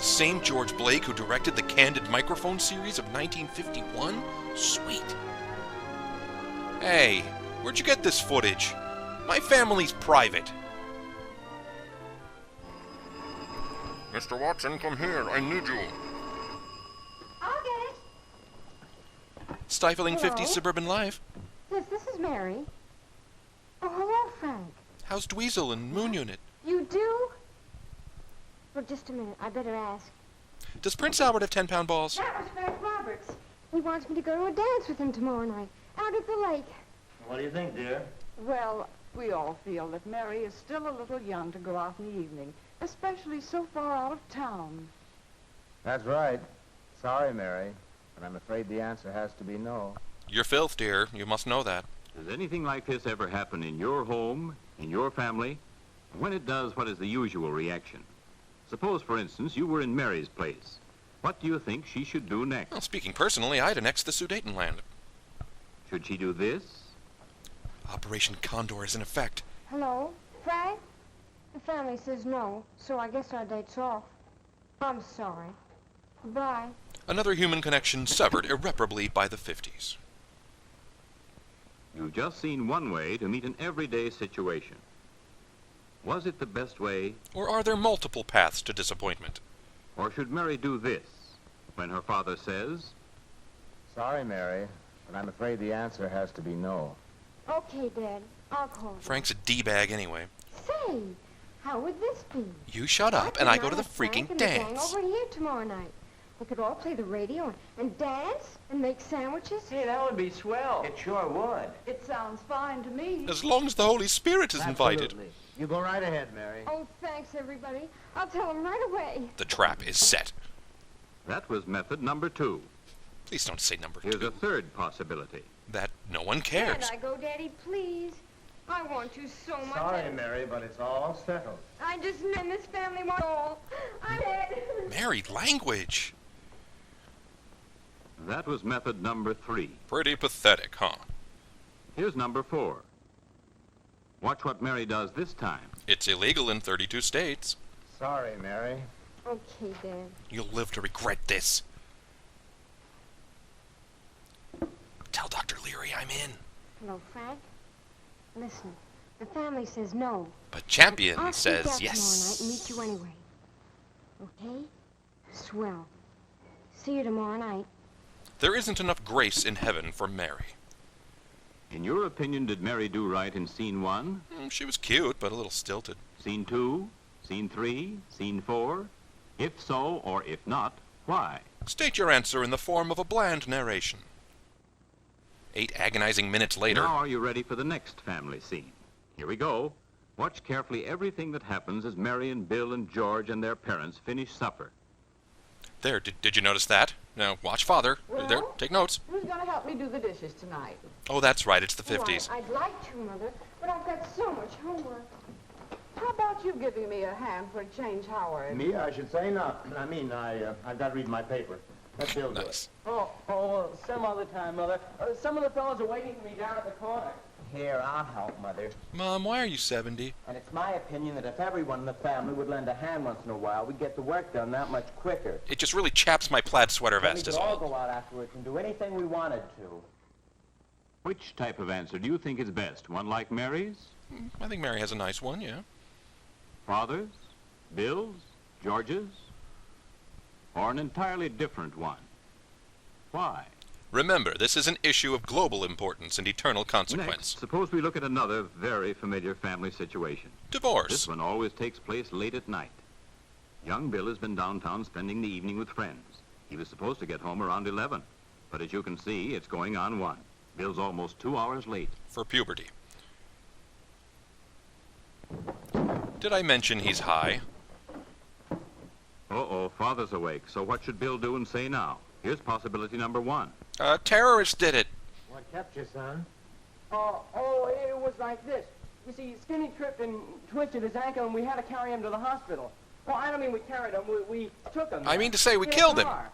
same George Blake who directed the Candid Microphone series of 1951? Sweet. Hey, where'd you get this footage? My family's private. Mr. Watson, come here. I need you. I'll get it. Stifling Hello? 50s suburban life. Yes, this is Mary. Oh, hello, Frank. How's Dweezil and Moon Unit? You do? Well, just a minute. I better ask. Does Prince Albert have 10-pound balls? That was Frank Roberts. He wants me to go to a dance with him tomorrow night, out at the lake. What do you think, dear? Well, we all feel that Mary is still a little young to go out in the evening, especially so far out of town. That's right. Sorry, Mary, but I'm afraid the answer has to be no. You're filth, dear. You must know that. Does anything like this ever happen in your home, in your family? When it does, what is the usual reaction? Suppose, for instance, you were in Mary's place. What do you think she should do next? Well, speaking personally, I'd annex the Sudetenland. Should she do this? Operation Condor is in effect. Hello, Frank? The family says no, so I guess our date's off. I'm sorry. Goodbye. Another human connection severed irreparably by the 50s. You've just seen one way to meet an everyday situation. Was it the best way, Or are there multiple paths to disappointment? or should Mary do this when her father says, Sorry, Mary, but I'm afraid the answer has to be no. Okay, Dad. I'll call you. Frank's a D-bag anyway. Say, how would this be? You shut up, and I go to the freaking Frank and the gang dance. over here tomorrow night. We could all play the radio and dance and make sandwiches. Hey, that would be swell. It sure would. It sounds fine to me. As long as the Holy Spirit is invited. Absolutely. You go right ahead, Mary. Oh, thanks, everybody. I'll tell them right away. The trap is set. that was method number 2. Please don't say number Here's 2. a third possibility. That no one Can cares. I go, Daddy, please? I want you so much. Sorry, Mary, but it's all settled. I just met this family want all. I'm dead. Married language. That was method number 3. Pretty pathetic, huh? Here's number 4. Watch what Mary does this time. It's illegal in 32 states. Sorry, Mary. Okay, Dad. You'll live to regret this. Tell Dr. Leary I'm in. Hello, Frank. Listen, the family says no. But Champion I'll sneak says out yes. tomorrow night and meet you anyway. Okay? Swell. See you tomorrow night. There isn't enough grace in heaven for Mary. In your opinion, did Mary do right in scene 1, She was cute, but a little stilted. scene 2, scene 3, scene 4? If so, or if not, why? State your answer in the form of a bland narration. 8 agonizing minutes later. Now are you ready for the next family scene? Here we go. Watch carefully everything that happens as Mary and Bill and George and their parents finish supper. There, did you notice that? Now, watch Father. There, Well? take notes. Who's going to help me do the dishes tonight? Oh, that's right, it's the 50s. Well, I'd like to, Mother, but I've got so much homework. How about you giving me a hand for a change, Howard? Me, I should say not. I've got to read my paper. Let Bill do it. Nice. Oh, some other time, Mother. Some of the fellows are waiting for me down at the corner. Here, I'll help, Mother. Mom, why are you 70? And it's my opinion that if everyone in the family would lend a hand once in a while, we'd get the work done that much quicker. It just really chaps my plaid sweater Then we vest could is all all. go out afterwards and do anything we wanted to. Which type of answer do you think is best? One like Mary's? I think Mary has a nice one, yeah. Father's? Bill's? George's? Or an entirely different one? Why? Remember, this is an issue of global importance and eternal consequence. Next, suppose we look at another very familiar family situation. This Divorce. one always takes place late at night. Young Bill has been downtown spending the evening with friends. He was supposed to get home around 11, but as you can see, it's going on 1. Bill's almost 2 hours late. For puberty. Did I mention he's high? Uh-oh, Father's awake, so what should Bill do and say now? Here's possibility number 1. Terrorists did it. What kept you, son? It was like this. You see, Skinny tripped and twisted his ankle, and we had to carry him to the hospital. Well, I don't mean we carried him, we took him. I mean to say we In a killed him. car.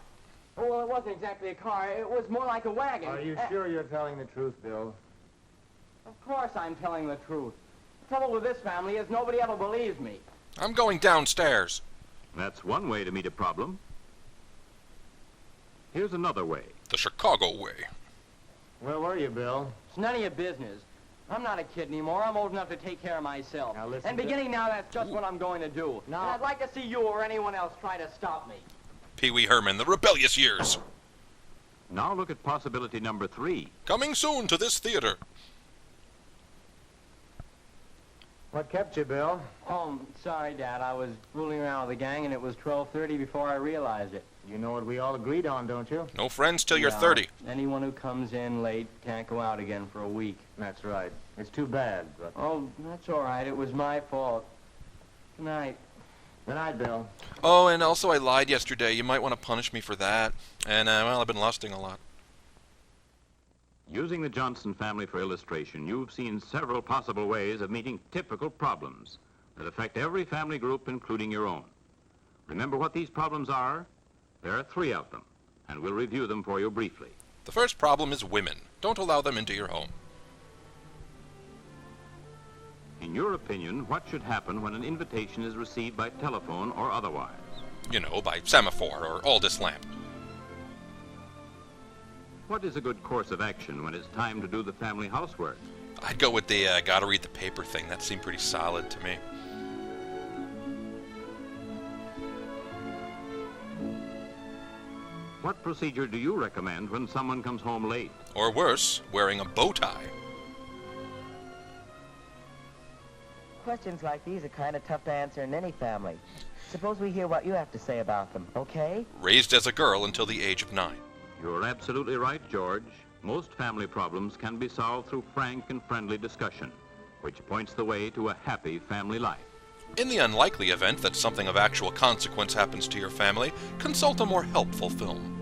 Oh, well, it wasn't exactly a car. It was more like a wagon. Are you sure you're telling the truth, Bill? Of course I'm telling the truth. The trouble with this family is nobody ever believes me. I'm going downstairs. That's one way to meet a problem. Here's another way. The Chicago way. Where were you, Bill? It's none of your business. I'm not a kid anymore. I'm old enough to take care of myself. Now listen And to- beginning now, that's just what I'm going to do. Now- And I'd like to see you or anyone else try to stop me. Pee Wee Herman, The Rebellious Years. Now look at possibility number 3. Coming soon to this theater. What kept you, Bill? Oh, sorry, Dad. I was fooling around with the gang, and it was 12:30 before I realized it. You know what we all agreed on, don't you? No friends till you're Yeah, 30. Anyone who comes in late can't go out again for a week. That's right. It's too bad, but... Oh, that's all right. It was my fault. Good night. Good night, Bill. Oh, and also I lied yesterday. You might want to punish me for that. And, well, I've been lusting a lot. Using the Johnson family for illustration, you've seen several possible ways of meeting typical problems that affect every family group, including your own. Remember what these problems are? There are 3 of them, and we'll review them for you briefly. The first problem is women. Don't allow them into your home. In your opinion, what should happen when an invitation is received by telephone or otherwise? You know, by semaphore or Aldous lamp. What is a good course of action when it's time to do the family housework? I'd go with the gotta read the paper thing. That seemed pretty solid to me. What procedure do you recommend when someone comes home late? Or worse, wearing a bow tie. Questions like these are kind of tough to answer in any family. Suppose we hear what you have to say about them, okay? Raised as a girl until the age of 9. You're absolutely right, George. Most family problems can be solved through frank and friendly discussion, which points the way to a happy family life. In the unlikely event that something of actual consequence happens to your family, consult a more helpful film.